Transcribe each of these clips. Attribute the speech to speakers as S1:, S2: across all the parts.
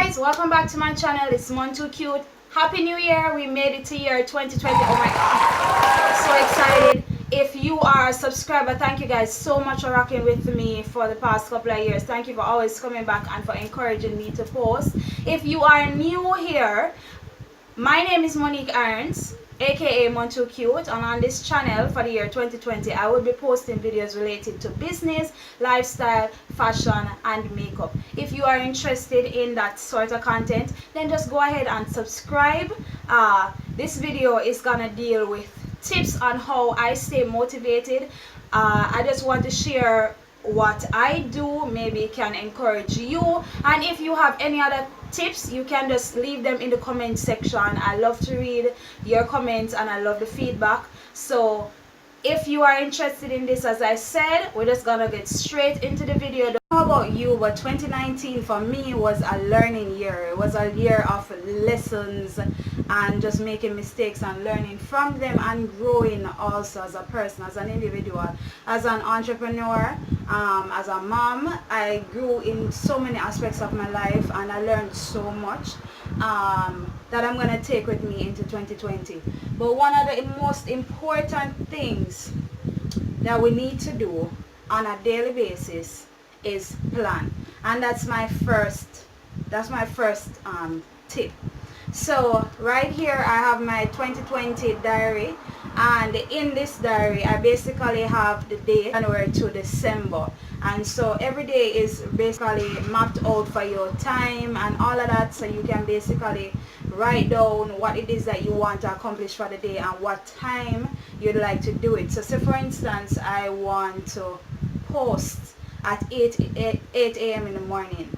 S1: guys, welcome back to my channel. It's Mon Too Cute. Happy New Year. We made it to year 2020. Oh my god, so excited. If you are a subscriber, thank you guys so much for rocking with me for the past couple of years. Thank you for always coming back and for encouraging me to post. If you are new here, my name is Monique Irons, aka Mon Too Cute, and on this channel for the year 2020 I will be posting videos related to business, lifestyle, fashion and makeup. If you are interested in that sort of content, then just go ahead and subscribe. This video is gonna deal with tips on how I stay motivated. I just want to share what I do, maybe it can encourage you, and if you have any other tips you can just leave them in the comment section. I love to read your comments and I love the feedback. So if you are interested in this, as I said, we're just gonna get straight into the video. How about you? But 2019 for me was a learning year. It was a year of lessons and just making mistakes and learning from them and growing also as a person, as an individual, as an entrepreneur, as a mom. I grew in so many aspects of my life and I learned so much that I'm going to take with me into 2020. But one of the most important things that we need to do on a daily basis is plan, and that's my first tip. So right here I have my 2020 diary, and in this diary I basically have the day January to December, and so every day is basically mapped out for your time and all of that, so you can basically write down what it is that you want to accomplish for the day and what time you'd like to do it. So say for instance I want to post at 8 a.m. in the morning.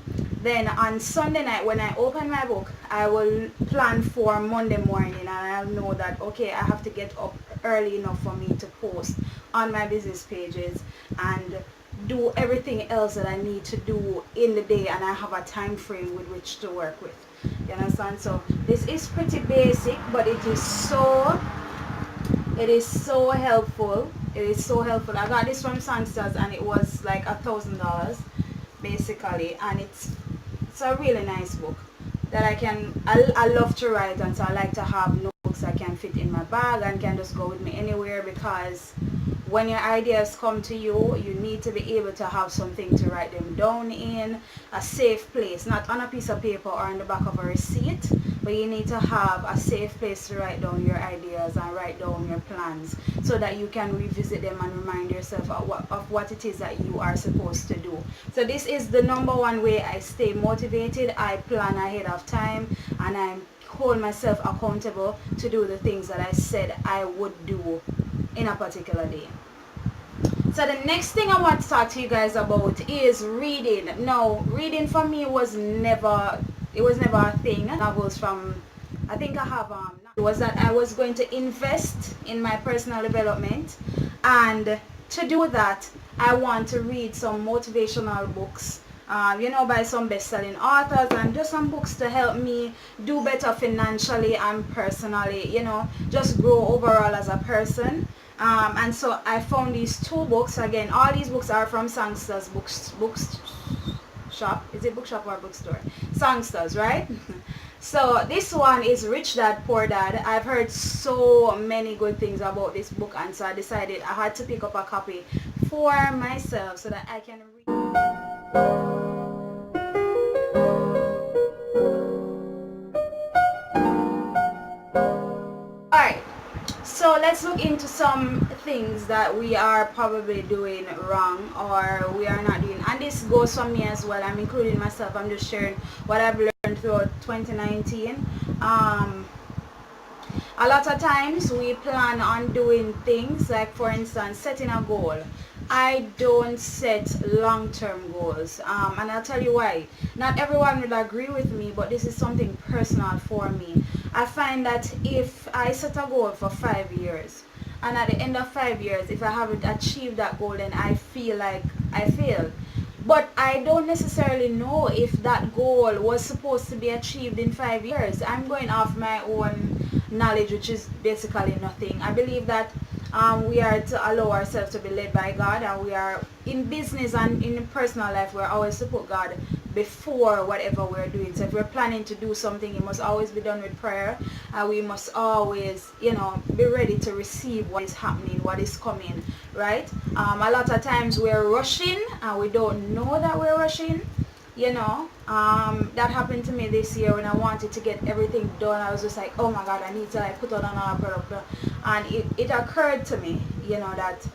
S1: Then on Sunday night when I open my book, I will plan for Monday morning, and I'll know that okay, I have to get up early enough for me to post on my business pages and do everything else that I need to do in the day, and I have a time frame with which to work with. You understand? So this is pretty basic, but it is so helpful. It is so helpful. I got this from Sangsters and it was like $1,000 basically, and it's a really nice book that I love to write, and so I like to have notebooks that can fit in my bag and can just go with me anywhere, because when your ideas come to you, you need to be able to have something to write them down in, a safe place, not on a piece of paper or on the back of a receipt, but you need to have a safe place to write down your ideas and write down your plans so that you can revisit them and remind yourself of what it is that you are supposed to do. So this is the number one way I stay motivated. I plan ahead of time and I hold myself accountable to do the things that I said I would do in a particular day. So the next thing I want to talk to you guys about is reading. Now, reading for me was never a thing. Novels from, I think I have it was that I was going to invest in my personal development, and to do that I want to read some motivational books, by some best-selling authors, and just some books to help me do better financially and personally, just grow overall as a person. And so I found these two books. Again, all these books are from Sangsters books shop. Is it bookshop or bookstore? Sangsters, right? So this one is Rich Dad Poor Dad. I've heard so many good things about this book, and so I decided I had to pick up a copy for myself so that I can read. So let's look into some things that we are probably doing wrong or we are not doing. And this goes for me as well. I'm including myself. I'm just sharing what I've learned throughout 2019. A lot of times we plan on doing things like, for instance, setting a goal. I don't set long-term goals, and I'll tell you why. Not everyone will agree with me, but this is something personal for me. I find that if I set a goal for 5 years, and at the end of 5 years, if I haven't achieved that goal, then I feel like I failed. But I don't necessarily know if that goal was supposed to be achieved in 5 years. I'm going off my own knowledge, which is basically nothing. I believe that we are to allow ourselves to be led by God, and we are in business and in personal life, we're always to put God before whatever we're doing. So if we're planning to do something, it must always be done with prayer, and we must always, you know, be ready to receive what is happening, what is coming, right? A lot of times we're rushing and we don't know that we're rushing, you know. That happened to me this year when I wanted to get everything done. I was just like, oh my god, I need to like put on another product, and it occurred to me, you know, that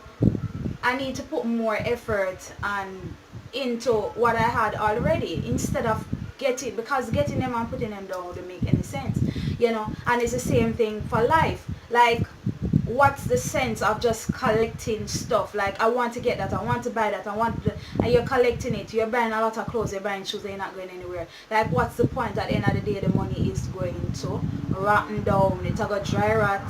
S1: I need to put more effort and into what I had already, instead of because getting them and putting them down wouldn't make any sense, you know. And it's the same thing for life. Like, what's the sense of just collecting stuff? Like, I want to get that, I want to buy that, and you're collecting it, you're buying a lot of clothes, you're buying shoes, and you're not going anywhere. Like, what's the point? At the end of the day, the money is going to rotten down, it's a go dry rot,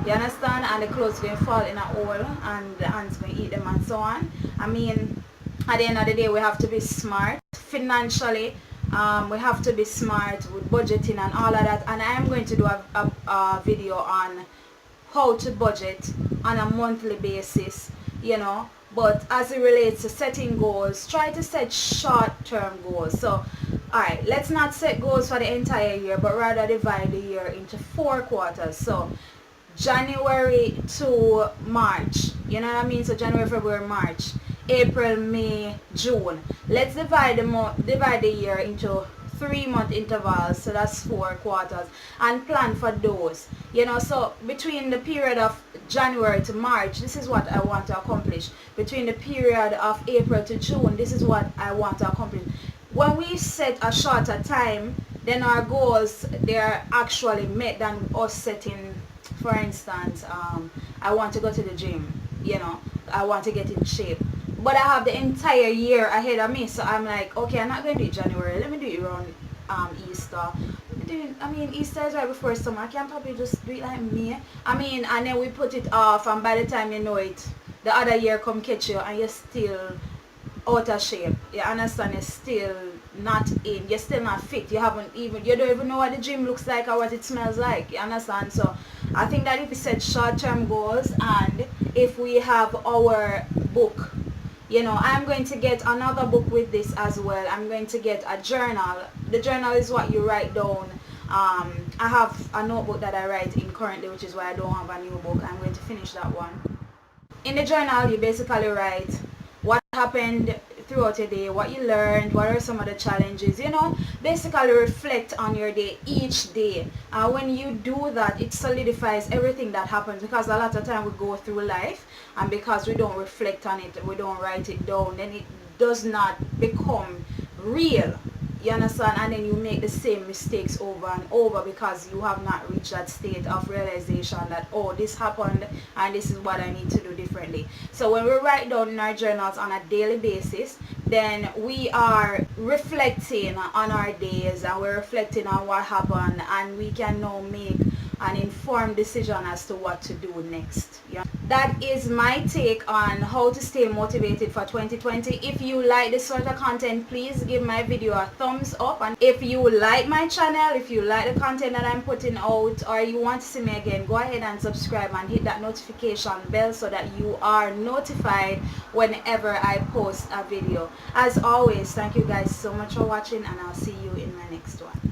S1: you understand, and the clothes going to fall in a hole, and the ants going to eat them, and so on. I mean, at the end of the day, we have to be smart financially. We have to be smart with budgeting and all of that, and I am going to do a video on how to budget on a monthly basis, you know. But as it relates to setting goals, try to set short-term goals. So alright, let's not set goals for the entire year, but rather divide the year into 4 quarters. So January to March, you know what I mean? So January, February, March, April, May, June. Let's divide the year into 3-month intervals, so that's 4 quarters, and plan for those, you know. So between the period of January to March, this is what I want to accomplish. Between the period of April to June, this is what I want to accomplish. When we set a shorter time, then our goals, they're actually met than us setting, for instance, I want to go to the gym, you know, I want to get in shape, but I have the entire year ahead of me. So I'm like, okay, I'm not going to do it January, let me do it around Easter. I mean, Easter is right before summer, I can probably just do it like me. I mean, and then we put it off, and by the time you know it, the other year come catch you, and you're still out of shape, you understand? You're still not in, you're still not fit, you don't even know what the gym looks like or what it smells like, you understand? So I think that if we set short-term goals, and if we have our book, you know, I'm going to get another book with this as well. I'm going to get a journal. The journal is what you write down. I have a notebook that I write in currently, which is why I don't have a new book. I'm going to finish that one. In the journal, you basically write what happened throughout your day, what you learned, what are some of the challenges, you know. Basically reflect on your day each day. When you do that, it solidifies everything that happens, because a lot of time we go through life, and because we don't reflect on it, we don't write it down, then it does not become real, you understand? And then you make the same mistakes over and over, because you have not reached that state of realization that, oh, this happened and this is what I need to do differently. So when we write down in our journals on a daily basis, then we are reflecting on our days, and we're reflecting on what happened, and we can now make an informed decision as to what to do next. Yeah. That is my take on how to stay motivated for 2020. If you like this sort of content, please give my video a thumbs up. And if you like my channel, if you like the content that I'm putting out, or you want to see me again, go ahead and subscribe and hit that notification bell so that you are notified whenever I post a video. As always, thank you guys so much for watching, and I'll see you in my next one.